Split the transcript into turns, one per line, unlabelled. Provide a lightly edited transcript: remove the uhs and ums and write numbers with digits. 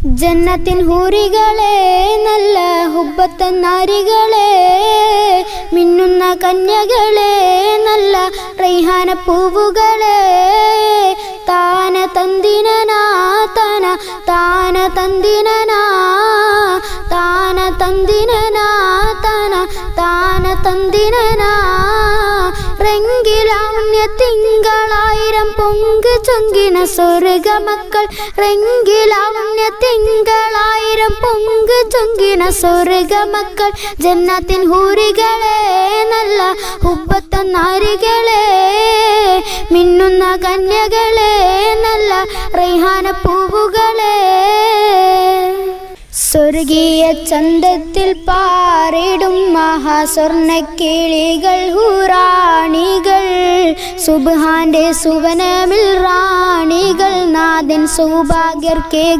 ജന്നത്തിൻ ഹൂറികളെ നല്ല ഹുബ്ബത്തൻ നാരികളെ മിന്നുന്ന കന്യകളെ നല്ല റൈഹാന പൂവുകളെ താന തന്ദിനനാ തന താന തന്ദിനനാ താന തന്ദിനനാ തന താന തന്ദിനനാ റെങ്കിലാവുണ്യ തിങ്കളായിരം പൊങ്ക് ചൊങ്കിന സ്വർഗ മക്കൾ റെങ്കിലാവുണ്യ തിങ്കളായിരം പൊങ്ക് ചൊങ്കിന സ്വർഗ മക്കൾ ജന്നത്തിൻ ഹൂറികളെ നല്ല ഹുബ്ബത്തൻ നാരികളെ മിന്നുന്ന കന്യകളെ നല്ല റൈഹാന പൂവുകളെ സ്വർഗീയ ചന്തത്തിൽ പാറിടും മഹാസ്വർണ്ണക്കിളികൾ ഹൂറാണികൾ സുബ്ഹാന്റെ സുവനമിൽ റാണികൾ നാഥൻ സൗഭാഗ്യർക്കേകും